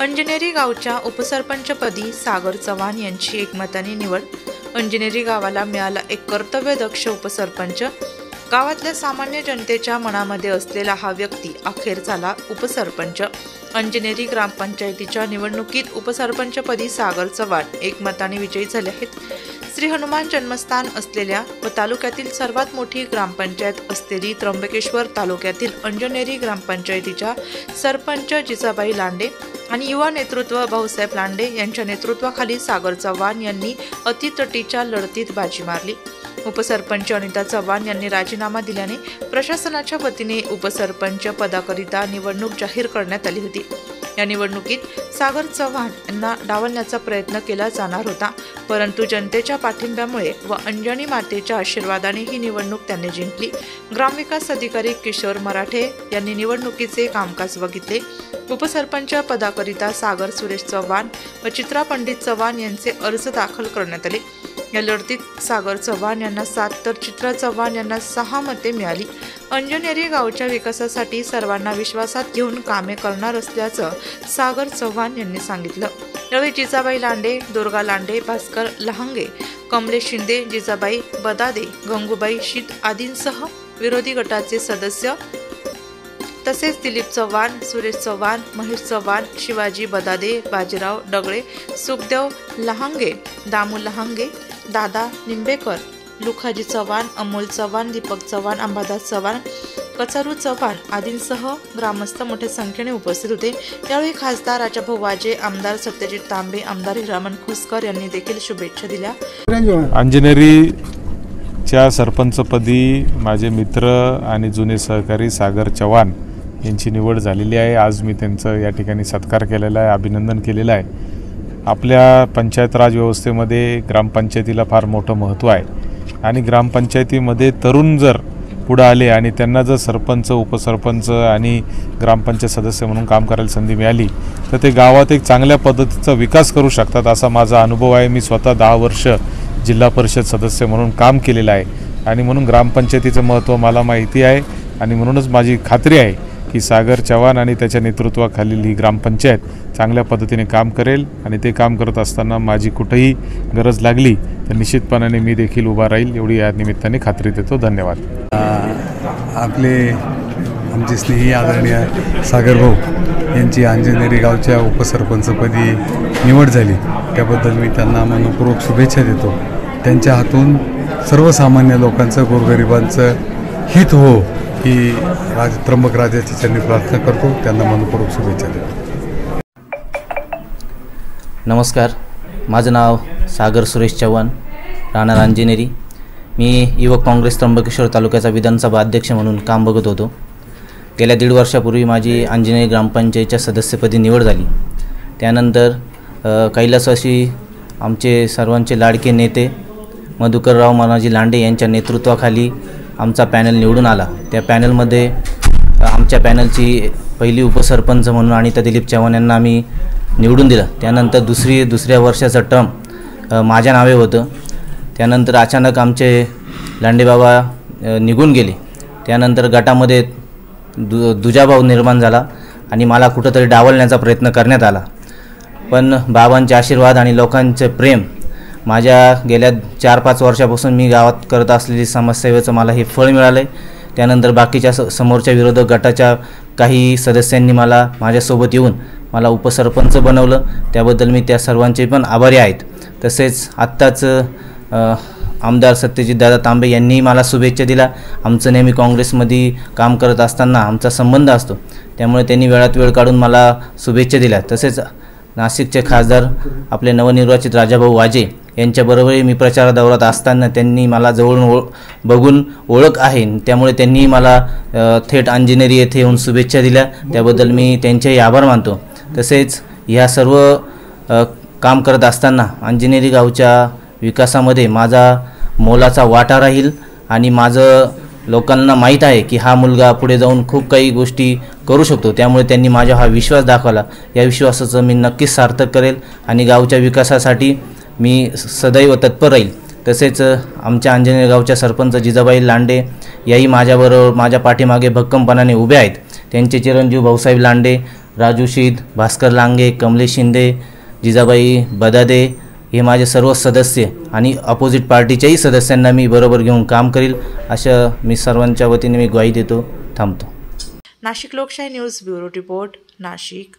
अंजनेरी गावच्या उपसरपंचपदी सागर चव्हाण यांची एकमताने निवड। अंजनेरी गावाला मिळाला एक कर्तव्यदक्ष उपसरपंच। गावातल्या सामान्य जनतेच्या मनामध्ये असलेला हा व्यक्ती अखेर झाला उपसरपंच। अंजनेरी ग्रामपंचायतीच्या निवडणुकीत उपसरपंचपदी सागर चव्हाण एकमताने विजयी झाले आहेत। श्री हनुमान जन्मस्थान असलेल्या व तालुक्यातील सर्वात मोठी ग्रामपंचायत असलेली त्र्यंबकेश्वर तालुक्यातील अंजनेरी ग्रामपंचायतीच्या सरपंच जिजाबाई लांडे आणि युवा नेतृत्व भाऊसाहेब लांडे यांच्या नेतृत्वाखाली सागर चव्हाण यांनी अतितटीच्या लढतीत बाजी मारली। उपसरपंच अनिता चव्हाण यांनी राजीनामा दिल्याने प्रशासनाच्या वतीने उपसरपंच पदाकरिता निवडणूक जाहीर करण्यात आली होती। या निवडणुकीत सागर चव्हाण यांना डावलण्याचा प्रयत्न केला जाणार होता, परंतु जनतेच्या पाठिंब्यामुळे व अंजनी मातेच्या आशीर्वादाने ही निवडणूक त्यांनी जिंकली। ग्रामविकास अधिकारी किशोर मराठे यांनी निवडणुकीचे कामकाज बघितले। उपसरपंच पदाकरिता सागर सुरेश चव्हाण व चित्रा पंडित चव्हाण यांचे अर्ज दाखल करण्यात आले। या लढतीत सागर चव्हाण यांना 7 तर चित्रा चव्हाण यांना 6 मते मिळाली। अंजनेरी गावच्या विकासासाठी सर्वांना विश्वासात घेऊन कामे करणार असल्याचं सागर चव्हाण यांनी सांगितलं। यावेळी जिजाबाई लांडे, दुर्गा लांडे, भास्कर लहांगे, कमलेश शिंदे, जिजाबाई बदादे, गंगूबाई शीत आदींसह विरोधी गटाचे सदस्य तसेच दिलीप चव्हाण, सुरेश चव्हाण, महेश चव्हाण, शिवाजी बदादे, बाजीराव डगळे, सुखदेव लहांगे, दामू लहांगे, दादा निंबेकर, लुखाजी चव्हाण, अमोल चव्हाण, दीपक चव्हाण, अंबादास चव्हाण, कचारू चव्हाण आदींसह ग्रामस्थ मोठ्या संख्येने उपस्थित होते। यावेळी खासदार राजाभाऊ वाजे, आमदार सत्यजित तांबे, आमदार हिरामन खोसकर यांनी देखील शुभेच्छा दिल्या। अंजनेरीच्या सरपंचपदी माझे मित्र आणि जुने सहकारी सागर चव्हाण यांची निवड झालेली आहे। आज मी त्यांचं या ठिकाणी सत्कार केलेला आहे, अभिनंदन केलेलं आहे। आपल्या पंचायत राज व्यवस्थेमध्ये ग्रामपंचायतीला फार मोठं महत्त्व आहे आणि ग्रामपंचायतीमध्ये तरुण जर पुढे आले आणि त्यांना जर सरपंच, उपसरपंच आणि ग्रामपंचायत सदस्य म्हणून काम करायला संधी मिळाली तर ते गावात एक चांगल्या पद्धतीचा विकास करू शकतात असा माझा अनुभव आहे। मी स्वतः 10 वर्ष जिल्हा परिषद सदस्य म्हणून काम केलेलं आहे आणि म्हणून ग्रामपंचायतीचं महत्त्व मला माहिती आहे आणि म्हणूनच माझी खात्री आहे की सागर चव्हाण आणि त्याच्या नेतृत्वाखालील ही ग्रामपंचायत चांगल्या पद्धतीने काम करेल आणि ते काम करत असताना माझी कुठेही गरज लागली तर निश्चितपणाने मी देखील उभा राहील एवढी या निमित्ताने खात्री देतो। धन्यवाद। आमचे स्नेही आदरणीय सागर भाऊ यांची अंजनेरी गावच्या उपसरपंचपदी निवड झाली त्याबद्दल मी त्यांना मनपूर्वक शुभेच्छा देतो। त्यांच्या हातून सर्वसामान्य लोकांचं, गोरगरिबांचं हित हो ही त्र्यंबक राजाची चरणी प्रार्थना करतो। त्यांना मनपूर्वक शुभेच्छा देतो। नमस्कार, माझं नाव सागर सुरेश चव्हाण, राहणार अंजनेरी। मी युवक काँग्रेस त्र्यंबकेश्वर तालुक्याचा विधानसभा अध्यक्ष म्हणून काम बघत होतो। गेल्या 1.5 वर्षापूर्वी माझी अंजनेरी ग्रामपंचायतीच्या सदस्यपदी निवड झाली। त्यानंतर कैलासवासी आमचे सर्वांचे लाडके नेते मधुकरराव मानाजी लांडे यांच्या नेतृत्वाखाली आमचा पॅनल निवडून आला। त्या पॅनलमध्ये आमच्या पॅनलची पहिली उपसरपंच म्हणून अनिता दिलीप चव्हाण यांना आम्ही निवडून दिलं। त्यानंतर दुसऱ्या वर्षाचं टर्म माझ्या नावे होतं। त्यानंतर अचानक आमचे लांडेबाबा निघून गेले। त्यानंतर गटामध्ये दुजाभाव निर्माण झाला आणि मला कुठंतरी डावलण्याचा प्रयत्न करण्यात आला, पण बाबांचे आशीर्वाद आणि लोकांचे प्रेम माझ्या गेल्या 4-5 वर्षापासून मी गावात करत असलेली समाजसेवेचं मला हे फळ मिळालं आहे। त्यानंतर बाकीच्या समोरच्या विरोधक गटाच्या काही सदस्यांनी माझ्यासोबत येऊन मला उपसरपंच बनवलं, त्याबद्दल मी त्या सर्वांचे पण आभारी आहेत। तसेच आत्ताच आमदार सत्यजित दादा तांबे यांनी मला शुभेच्छा दिल्या। आमचं नेहमी काँग्रेसमध्ये काम करत असताना आमचा संबंध असतो, त्यामुळे त्यांनी वेळात वेळ काढून मला शुभेच्छा दिल्या। तसेच नाशिकचे खासदार आपले नवनिर्वाचित राजाभाऊ वाजे यांच्याबरोबरही मी प्रचार दौऱ्यात असताना त्यांनी मला जवळून बघून ओळख आहे, त्यामुळे त्यांनी मला थेट अंजनेरी येथे येऊन शुभेच्छा दिल्या, त्याबद्दल मी त्यांचेही आभार मानतो। तसेच ह्या सर्व काम करत असताना अंजनेरी गावच्या विकासामध्ये माझा मोलाचा वाटा राहील आणि माझं लोकांना माहीत आहे की हा मुलगा पुढे जाऊन खूप काही गोष्टी करू शकतो, त्यामुळे त्यांनी माझा हा विश्वास दाखवला। या विश्वासाचं मी नक्कीच सार्थक करेल आणि गावच्या विकासासाठी मी सदैव तत्पर राहील। तसेच आमच्या अंजनेरी गावच्या सरपंच जिजाबाई लांडे याही माझ्याबरोबर माझ्या पाठीमागे भक्कमपणाने उभे आहेत। त्यांचे चिरंजीव भाऊसाहेब लांडे राजू शीद, भास्कर लांगे, कमलेश शिंदे, जिजाबाई बदादे हे माझे सर्व सदस्य आणि अपोजिट पार्टीच्याही सदस्यांना मी बरोबर घेऊन काम करील अशा मी सर्वांच्या वतीने मी ग्वाही देतो. थांबतो. नाशिक लोकशाही न्यूज ब्युरो रिपोर्ट, नाशिक.